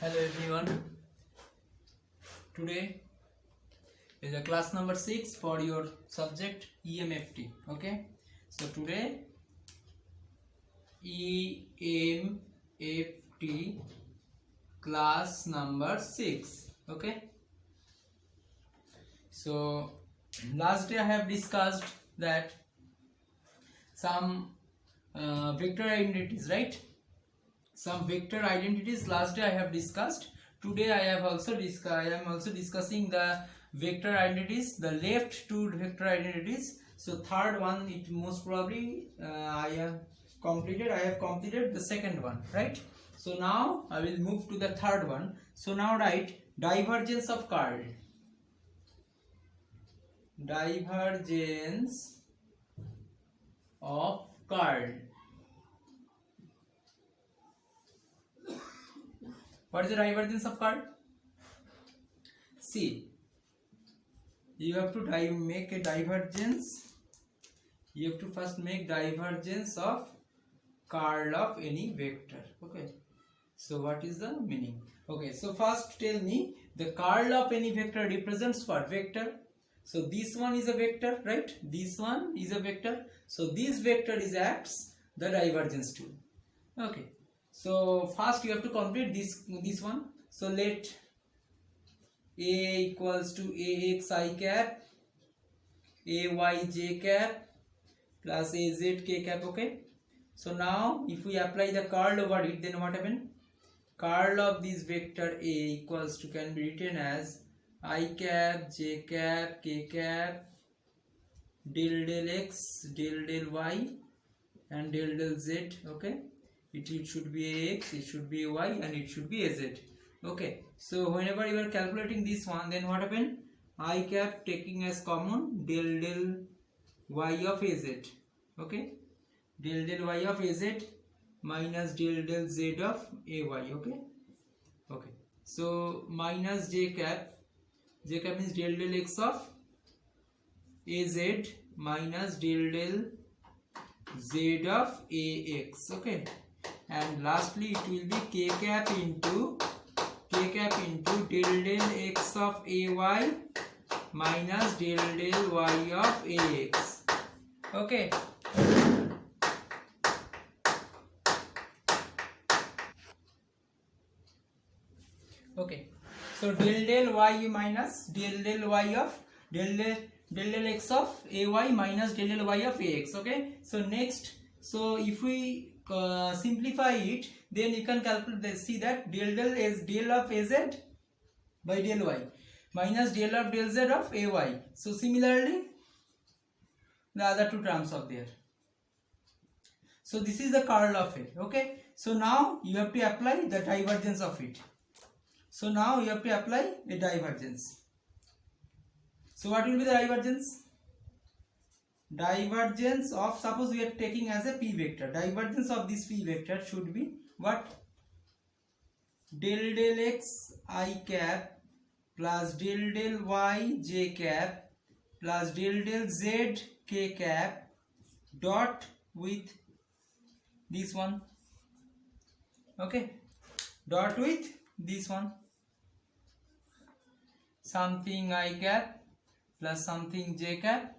Hello everyone. Today is a class number 6 for your subject EMFT. Okay. So today EMFT class number 6. Okay. So last day I have discussed that some vector identities, right? Some vector identities last day I have discussed. Today I am also discussing the vector identities, the left two vector identities. So third one, it most probably I have completed the second one, right? So now I will move to the third one. So now write divergence of curl. Divergence of curl. What is the divergence of curl? See, you have to make a divergence. You have to first make divergence of curl of any vector. Okay. So what is the meaning? Okay. So first tell me the curl of any vector represents what? Vector. So this one is a vector, right? This one is a vector. So this vector is acts the divergence tool. Okay. So first you have to complete this one. So let A equals to AX I cap, AY J cap plus AZ K cap. Okay. So now if we apply the curl over it, then what happens? Curl of this vector A equals to can be written as I cap, J cap, K cap, del del X, del del Y and del del Z. Okay. It should be AX, it should be Y and it should be AZ. Okay. So whenever you are calculating this one, then what happened? I cap taking as common del del Y of AZ. Okay. Del del Y of AZ minus del del Z of AY. Okay. Okay. So minus J cap means del del X of AZ minus del del Z of AX. Okay. And lastly it will be K cap into del del X of AY minus del del Y of AX. Okay. Okay. So del del Y minus del del Y of del del X of AY minus del del Y of AX. Okay. So next, so if we simplify it, then you can calculate, see that del del is del of AZ by del Y minus del of del Z of AY. So similarly the other two terms of there. So this is the curl of it. Okay. So now you have to apply the divergence of it. So now you have to apply a divergence. So what will be the divergence? Divergence of, suppose we are taking as a p vector, divergence of this p vector should be what? Del del X I cap plus del del Y J cap plus del del Z K cap dot with this one. Okay. Dot with this one. Something I cap plus something J cap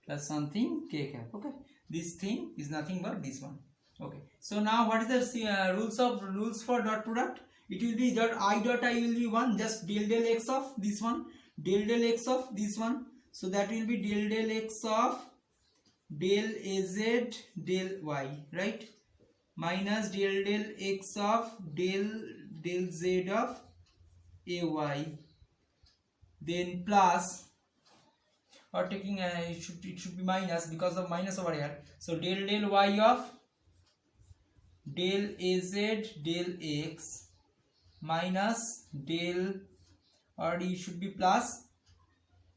plus something K cap. Okay. This thing is nothing but this one. Okay. So now what is the rules for dot product? It will be dot I will be 1, just del del X of this one, del del X of this one. So that will be del del X of del AZ del Y, right? Minus del del X of del Z of AY. Then plus, or taking it should be minus because of minus over here. So del del Y of del AZ del X minus del, or it should be plus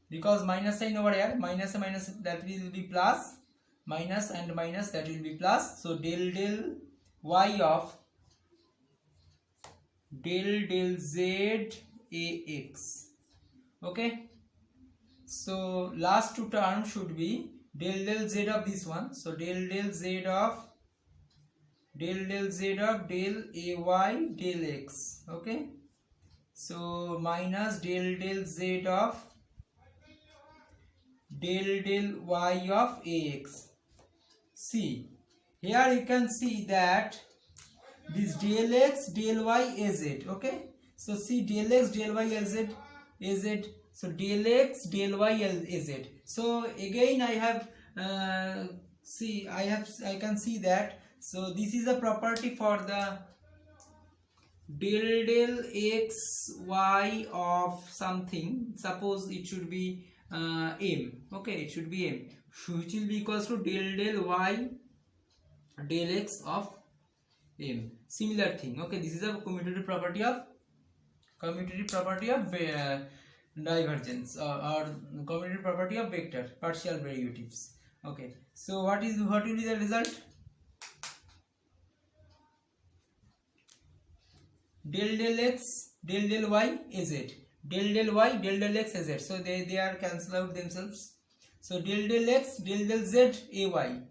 because minus sign over here, minus and minus, that will be plus, minus and minus, that will be plus. So del del Y of del del Z AX. Okay. So last two terms should be del del Z of this one. So del del Z of del del Z of del AY del X. Okay. So minus del z of del y of ax. See, here you can see that this del x del y az. Okay, so see del x del y az. So del x del y az. So again I have I can see that. So this is a property for the del x y of something. Suppose it should be m. Okay, it should be m, which will be equals to del y del x of m. Similar thing. Okay, this is a commutative property of divergence or commutative property of vector partial derivatives. Okay, so what will be the result? Del x del y az, del y del x az. So they are cancel out themselves. So del x del z ay,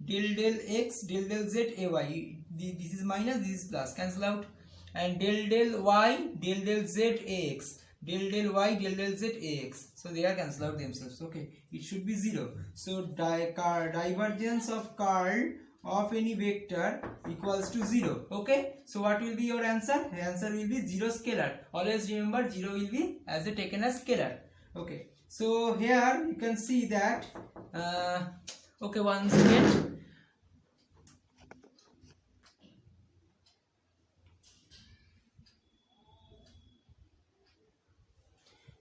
del x del z ay. This is minus, this is plus, cancel out. And del y del z ax, del y del z ax. So they are cancel out themselves. Okay, it should be 0. So divergence of curl of any vector equals to 0. Okay, so what will be your answer? The answer will be 0 scalar. Always remember 0 will be as taken as scalar. Okay, so here you can see that okay, one second.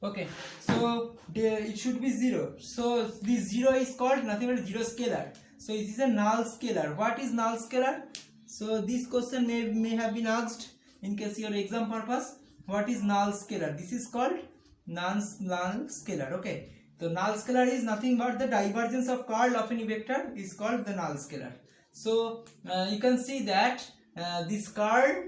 Okay, so it should be 0. So this 0 is called nothing but 0 scalar. So it is a null scalar. What is null scalar? So this question may have been asked in case your exam purpose. What is null scalar? This is called null scalar. Okay, so null scalar is nothing but the divergence of curl of any vector is called the null scalar. So you can see that this curl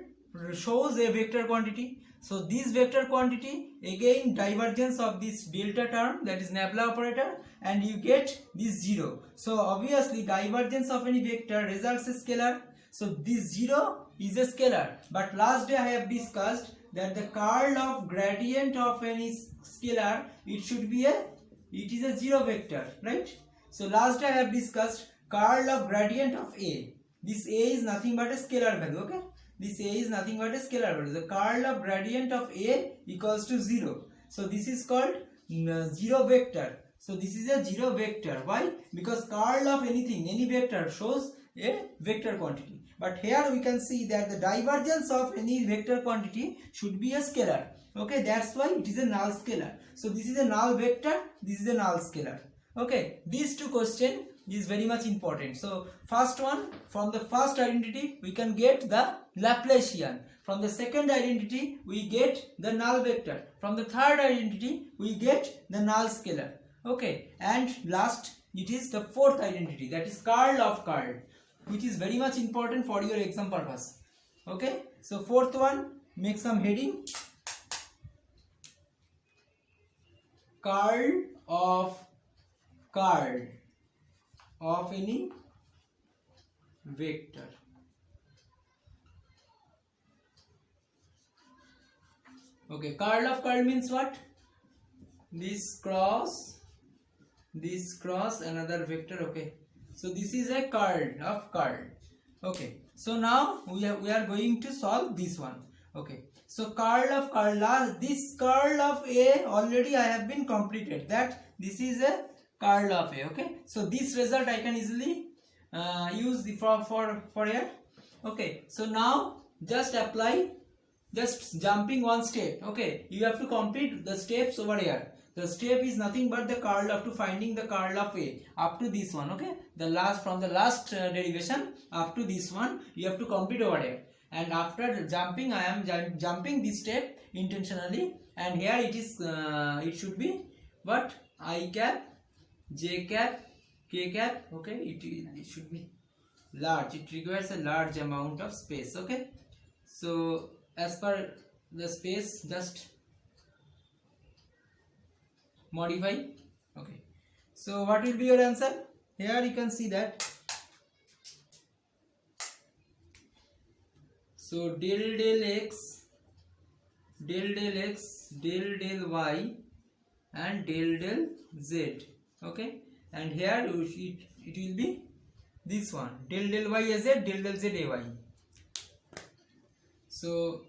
shows a vector quantity. So this vector quantity, again divergence of this delta term, that is Nabla operator, and you get this 0. So obviously divergence of any vector results a scalar. So this 0 is a scalar. But last day I have discussed that the curl of gradient of any scalar, it is a 0 vector, right? So last day I have discussed curl of gradient of A. This A is nothing but a scalar value. Okay, this A is nothing but a scalar value. The curl of gradient of A equals to 0. So this is called 0 vector. So this is a 0 vector. Why? Because curl of anything, any vector shows a vector quantity. But here we can see that the divergence of any vector quantity should be a scalar. Okay, that's why it is a null scalar. So this is a null vector, this is a null scalar. Okay, these two questions is very much important. So first one, from the first identity we can get the Laplacian. From the second identity we get the null vector. From the third identity we get the null scalar. Okay, and last it is the fourth identity, that is curl of curl, which is very much important for your exam purpose. Okay, so fourth one, make some heading. Curl of any vector. Okay, curl of curl means what? This cross another vector. Okay, so this is a curl of curl. Okay, so now we are going to solve this one. Okay, so curl of curl, this curl of A already I have been completed, that this is a curl of A. Okay, so this result I can easily use the for here. Okay, so now just apply, just jumping one step. Okay, you have to complete the steps over here. The step is nothing but the curl up to finding the curl of A up to this one. Okay, from the last derivation up to this one you have to complete over here. And after jumping, I am jumping this step intentionally, and here it is it should be what? I cap, j cap, k cap. Okay, it should be large. It requires a large amount of space. Okay, so as per the space, just modify. Okay, so what will be your answer? Here you can see that. So del x del x, del y, and del z. Okay, and here it will be this one, del y az, del z ay. So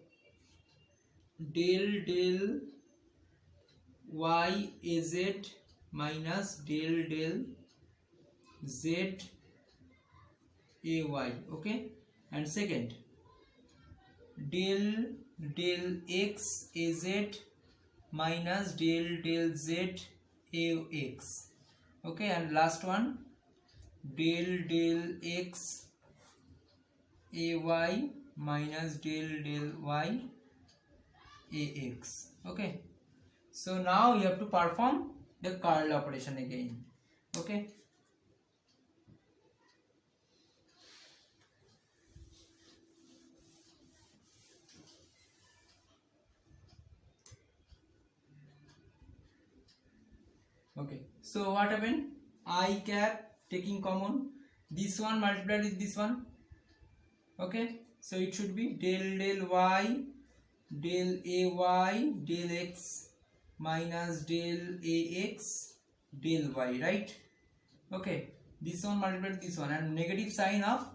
del y az minus del z ay. Okay, and second, del x az minus del z ax. Okay, and last one, del x ay minus del y ax. Okay, so now you have to perform the curl operation again. Okay, okay, so what happened? I cap taking common, this one multiplied with this one. Okay, so it should be del y, del ay, del x minus del ax, del y, right? Okay, this one multiplied with this one, and negative sign of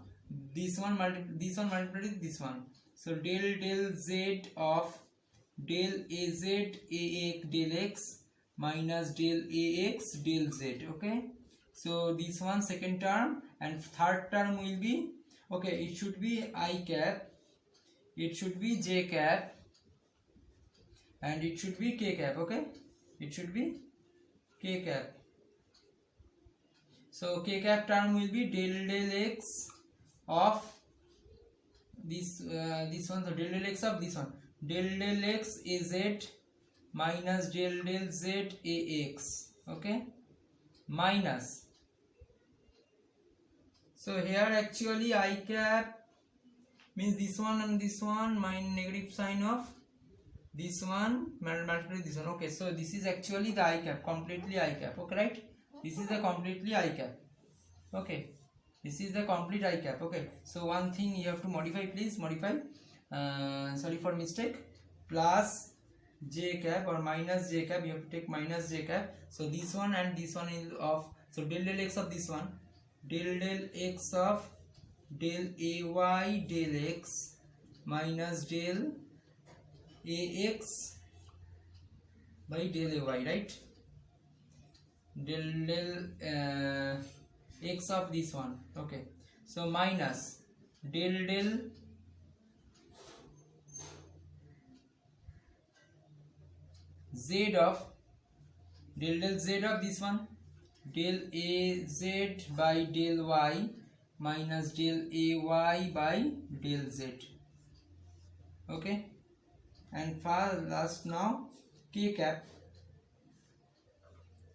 this one multiplied with this one. So del z of del az ax del x minus del ax del z. Okay, so this one second term, and third term will be, okay, it should be I cap, it should be j cap, and it should be k cap. Okay, it should be k cap. So k cap term will be del x of this one, so del x of this one, del x az minus del z ax. Okay, minus, so here actually I cap means this one and this one, minus negative sign of this one multiplied with this one. Okay, so this is actually the I cap, completely I cap. Okay, right, this is the completely I cap. Okay, this is the complete I cap. Okay, so one thing you have to modify, please modify, sorry for mistake, plus j cap or minus j cap, you have to take minus j cap. So this one and this one is of, so del x of this one, del x of del ay del x minus del ax by del ay, right? Del x of this one. Okay, so minus del z of del z of this one, del az by del y minus del ay by del z. Okay, and for last now k cap.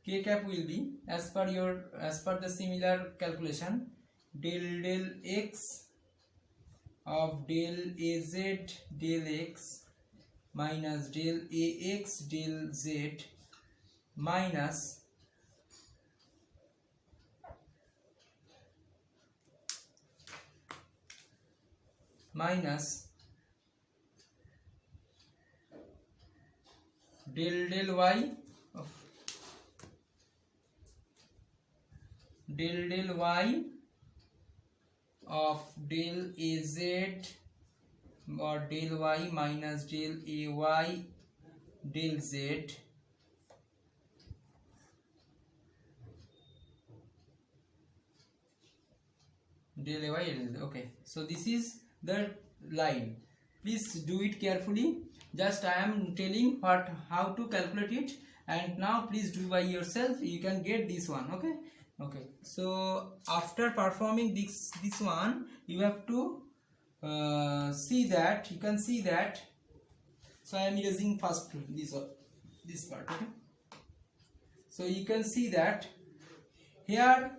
K cap will be as per the similar calculation, del x of del az del x minus del ax del z minus del y of del y of del az or del y minus del ay del z del ay del z. Okay, so this is the line. Please do it carefully. Just I am telling how to calculate it, and now please do by yourself. You can get this one. Okay. Okay, so after performing this one, you have to see that, you can see that. So I am using first this part. Okay, so you can see that here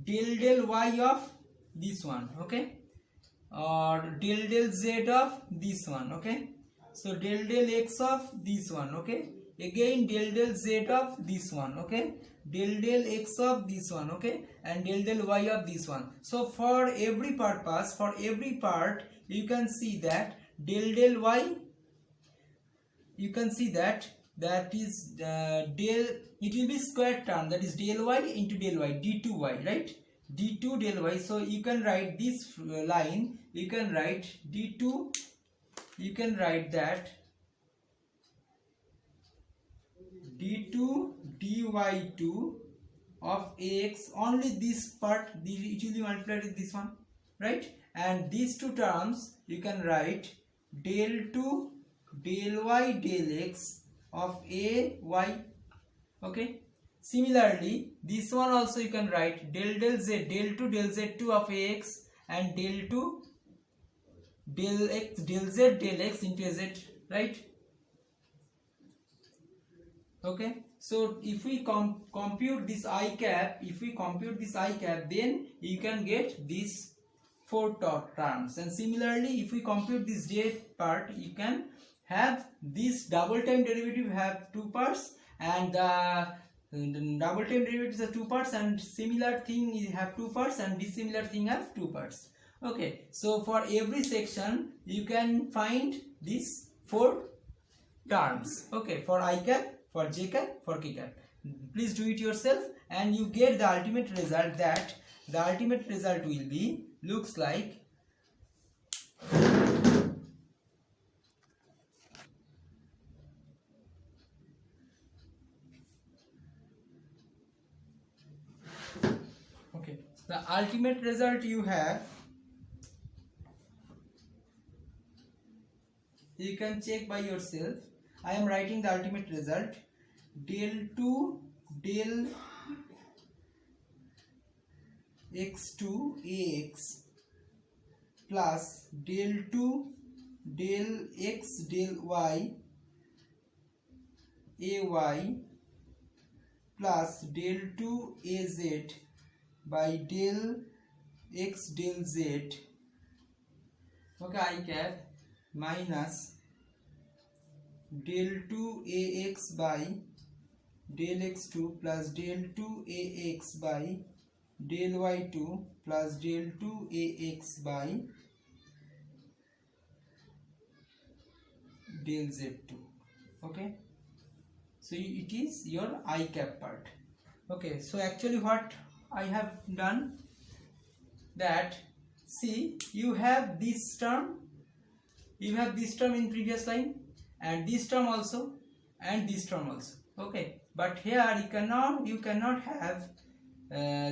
del y of this one. Okay, or del z of this one. Okay, so del x of this one. Okay, again del z of this one. Okay, del x of this one. Okay, and del y of this one. So for every purpose, for every part, you can see that del y you can see that that is del, it will be square term, that is del y into del y, d2y, right? d2 del y. So you can write this line, you can write d2, you can write that d2 dy2 of ax, only this part, it will be multiplied with this one, right? And these two terms you can write del 2 del y del x of a y. Okay, similarly this one also you can write del z, del 2 del z2 of ax, and del 2 del x del z del x into a z, right? Okay, so if we compute this I cap, if we compute this I cap, then you can get these four terms. And similarly, if we compute this j part, you can have this double time derivative have two parts, and the double time derivative is two parts, and similar thing you have two parts, and dissimilar thing have two parts. Okay, so for every section you can find these four terms. Okay, for I cap, for j cap, for k cap. Please do it yourself, and you get the ultimate result, that the ultimate result will be, looks like okay, the ultimate result you have, you can check by yourself. I am writing the ultimate result, del 2 del x2 ax plus del 2 del x del y ay plus del 2 az by del x del z, okay, I cap, minus del 2 ax by del x2 plus del 2 ax by del y2 plus del 2 ax by del z2. Okay, so it is your I cap part. Okay, so actually what I have done, that, see, you have this term, you have this term in previous line, and this term also, and this term also. Okay, but here you cannot have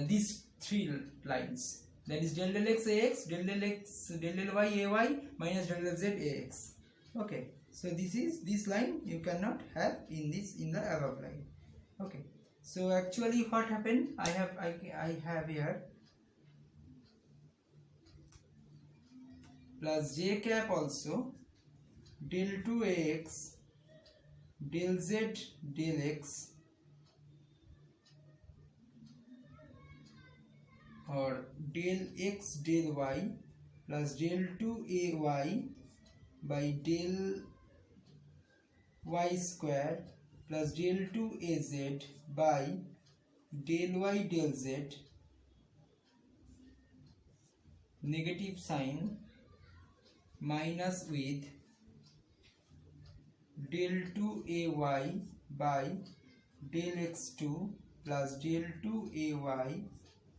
these three lines, that is del del x ax, del del x del del y ay minus del del z ax. Okay, so this line you cannot have in the above line. Okay, so actually what happened, I have here plus j cap also del 2ax del z del x, or del x del y plus del 2ay by del y square plus del 2az by del y del z, negative sign, minus with del 2ay by del x2 plus del 2ay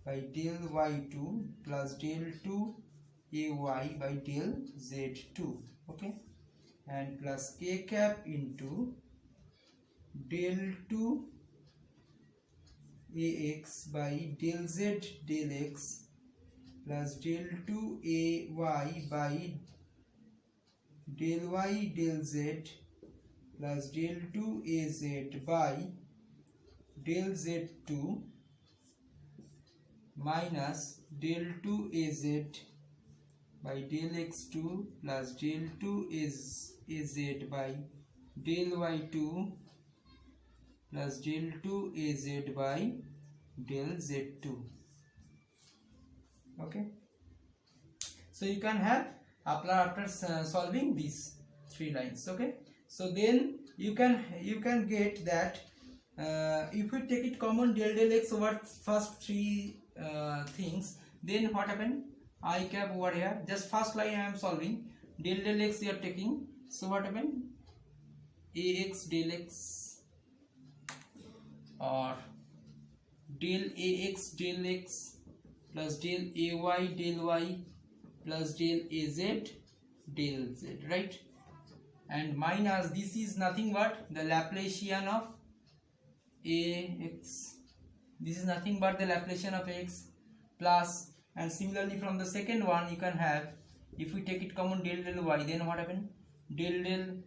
by del y2 plus del 2ay by del z2. Okay, and plus k cap into del 2ax by del z del x plus del 2ay by del y del z plus del 2az by del z2 minus del 2az by del x2 plus del 2az by del y2 plus del 2az by del z2. Okay, so you can have after solving these three lines. Okay, so then you can get that if we take it common del del x over first three things, then what happened, I cap over here, just first line I am solving, del del x you are taking, so what happened, ax del x or del ax del x plus del ay del y plus del az del z, right? And minus this is nothing but the Laplacian of ax. This is nothing but the Laplacian of x plus, and similarly from the second one you can have, if we take it common, del del y, then what happen? Del del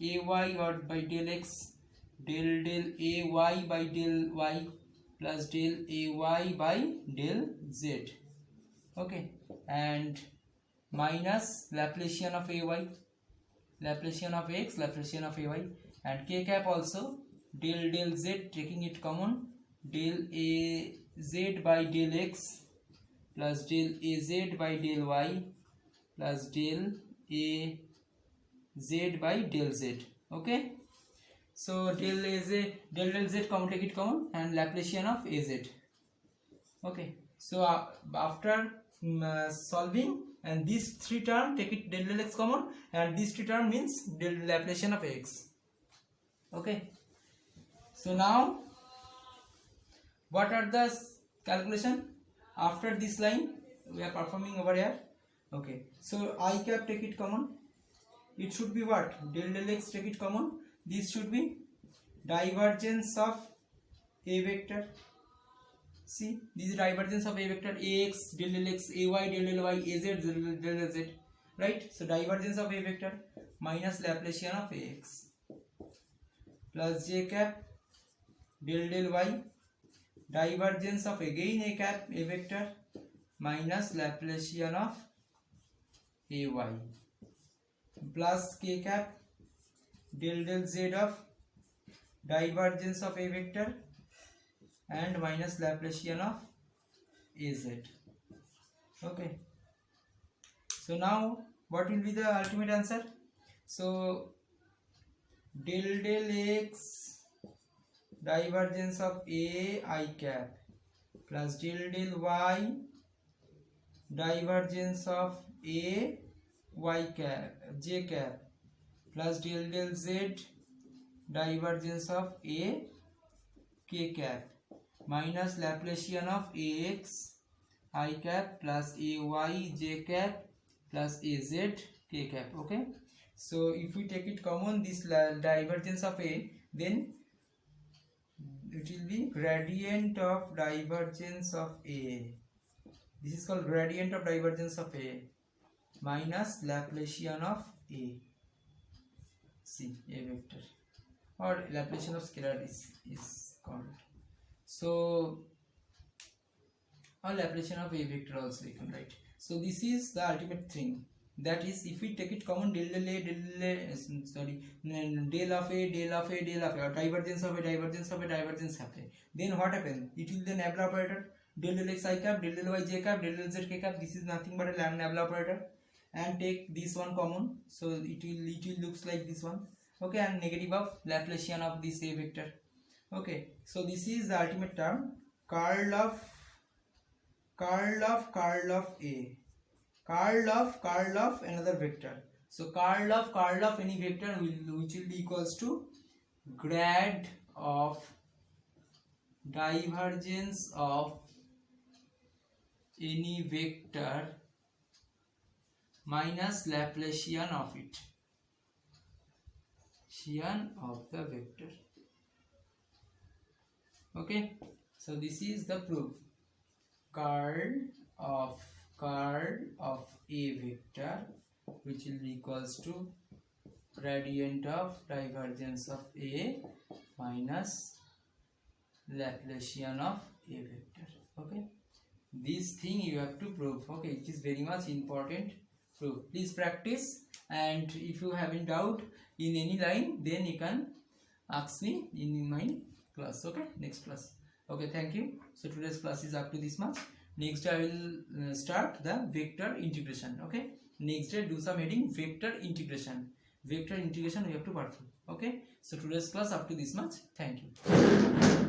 ay or by del x, del del ay by del y plus del ay by del z, okay, and minus Laplacian of ay, Laplacian of x, Laplacian of ay, and k cap also del del z, taking it common, del az by del x plus del az by del y plus del az by del z, okay. So del del z common, take it common, and Laplacian of az, okay. So after solving, and these three term, take it del del x common, and these three term means del Laplacian of x, okay. So now what are the calculation after this line we are performing over here, okay. So I cap, take it common, it should be what? Del del x, take it common, this should be divergence of a vector. See, this is divergence of a vector, ax del del x, ay del del y, az del del z, right? So divergence of a vector minus Laplacian of ax plus j cap del del y, divergence of again a cap, a vector, minus Laplacian of ay plus k cap del del z of divergence of a vector and minus Laplacian of az, okay. So now what will be the ultimate answer? So del del x divergence of a I cap plus del del y divergence of a y cap j cap plus del del z divergence of a k cap minus Laplacian of ax I cap plus ay j cap plus az k cap, okay. So if we take it common, this divergence of a, then it will be gradient of divergence of a, this is called gradient of divergence of a minus Laplacian of a, see, a vector, or Laplacian of scalar is called. So or Laplacian of a vector also you can write. So this is the ultimate thing, that is if we take it common, del del a del of a del of a del of a, or divergence of a divergence of a divergence of a, then what happens? It will the Nabla operator, del del x I cap del del y j cap del del z k cap, this is nothing but a Nabla operator, and take this one common, so it will looks like this one, okay, and negative of Laplacian of this a vector, okay. So this is the ultimate term, curl of a, curl of another vector. So curl of any vector which will be equals to grad of divergence of any vector minus Laplacian of it, Laplacian of the vector, okay. So this is the proof, curl of a vector which will be equals to gradient of divergence of a minus Laplacian of a vector, okay. This thing you have to prove, okay, it is very much important proof. Please practice, and if you have any doubt in any line, then you can ask me in my class, okay, next class, okay. Thank you. So today's class is up to this much. Next day I will start the vector integration, okay. Next day do some heading vector integration we have to perform, okay. So today's class up to this much. Thank you.